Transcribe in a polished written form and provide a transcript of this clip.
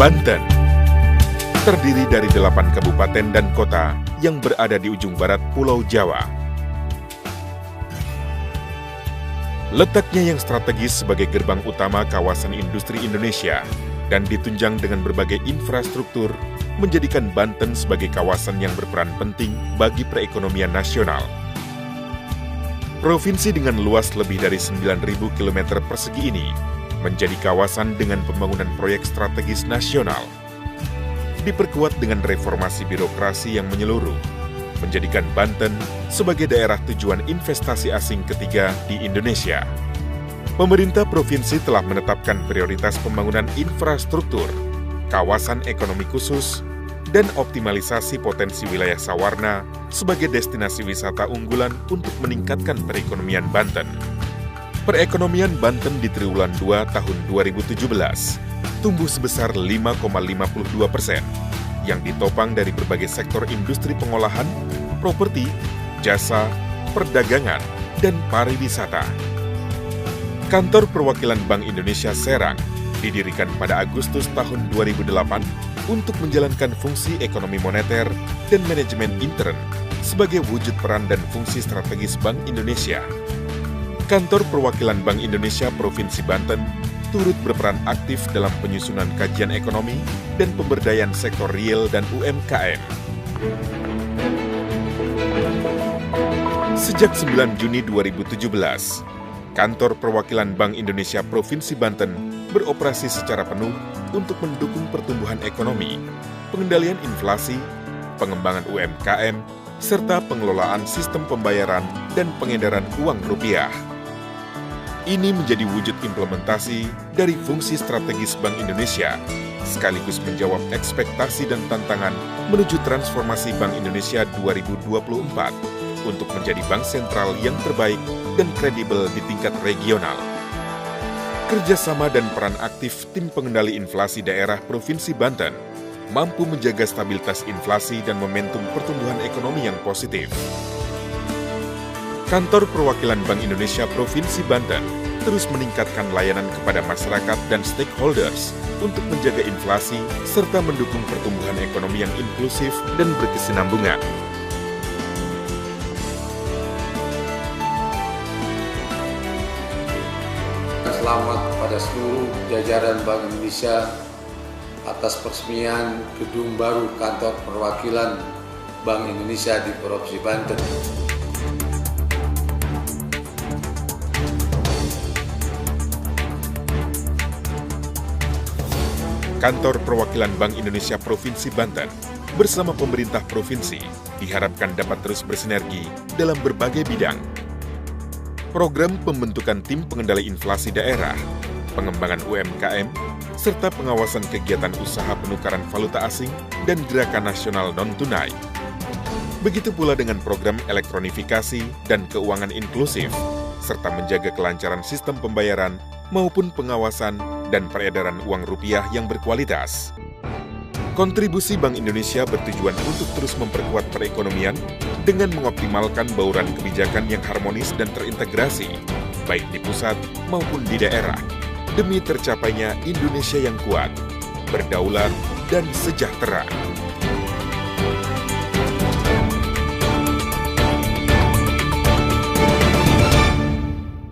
Banten terdiri dari 8 kabupaten dan kota yang berada di ujung barat Pulau Jawa. Letaknya yang strategis sebagai gerbang utama kawasan industri Indonesia dan ditunjang dengan berbagai infrastruktur, menjadikan Banten sebagai kawasan yang berperan penting bagi perekonomian nasional. Provinsi dengan luas lebih dari 9.000 km persegi ini menjadi kawasan dengan pembangunan proyek strategis nasional. Diperkuat dengan reformasi birokrasi yang menyeluruh, menjadikan Banten sebagai daerah tujuan investasi asing ketiga di Indonesia. Pemerintah provinsi telah menetapkan prioritas pembangunan infrastruktur, kawasan ekonomi khusus, dan optimalisasi potensi wilayah Sawarna sebagai destinasi wisata unggulan untuk meningkatkan perekonomian Banten. Perekonomian Banten di triwulan 2 tahun 2017 tumbuh sebesar 5,52%, yang ditopang dari berbagai sektor industri pengolahan, properti, jasa, perdagangan, dan pariwisata. Kantor Perwakilan Bank Indonesia Serang didirikan pada Agustus tahun 2008 untuk menjalankan fungsi ekonomi moneter dan manajemen intern sebagai wujud peran dan fungsi strategis Bank Indonesia. Kantor Perwakilan Bank Indonesia Provinsi Banten turut berperan aktif dalam penyusunan kajian ekonomi dan pemberdayaan sektor real dan UMKM. Sejak 9 Juni 2017, Kantor Perwakilan Bank Indonesia Provinsi Banten beroperasi secara penuh untuk mendukung pertumbuhan ekonomi, pengendalian inflasi, pengembangan UMKM, serta pengelolaan sistem pembayaran dan pengedaran uang rupiah. Ini menjadi wujud implementasi dari fungsi strategis Bank Indonesia, sekaligus menjawab ekspektasi dan tantangan menuju transformasi Bank Indonesia 2024 untuk menjadi bank sentral yang terbaik dan kredibel di tingkat regional. Kerjasama dan peran aktif tim pengendali inflasi daerah Provinsi Banten mampu menjaga stabilitas inflasi dan momentum pertumbuhan ekonomi yang positif. Kantor Perwakilan Bank Indonesia Provinsi Banten terus meningkatkan layanan kepada masyarakat dan stakeholders untuk menjaga inflasi serta mendukung pertumbuhan ekonomi yang inklusif dan berkesinambungan. Selamat kepada seluruh jajaran Bank Indonesia atas peresmian gedung baru Kantor Perwakilan Bank Indonesia di Provinsi Banten. Kantor Perwakilan Bank Indonesia Provinsi Banten bersama pemerintah provinsi diharapkan dapat terus bersinergi dalam berbagai bidang. Program pembentukan tim pengendali inflasi daerah, pengembangan UMKM, serta pengawasan kegiatan usaha penukaran valuta asing dan gerakan nasional non-tunai. Begitu pula dengan program elektronifikasi dan keuangan inklusif, serta menjaga kelancaran sistem pembayaran maupun pengawasan dan peredaran uang rupiah yang berkualitas. Kontribusi Bank Indonesia bertujuan untuk terus memperkuat perekonomian dengan mengoptimalkan bauran kebijakan yang harmonis dan terintegrasi, baik di pusat maupun di daerah, demi tercapainya Indonesia yang kuat, berdaulat, dan sejahtera.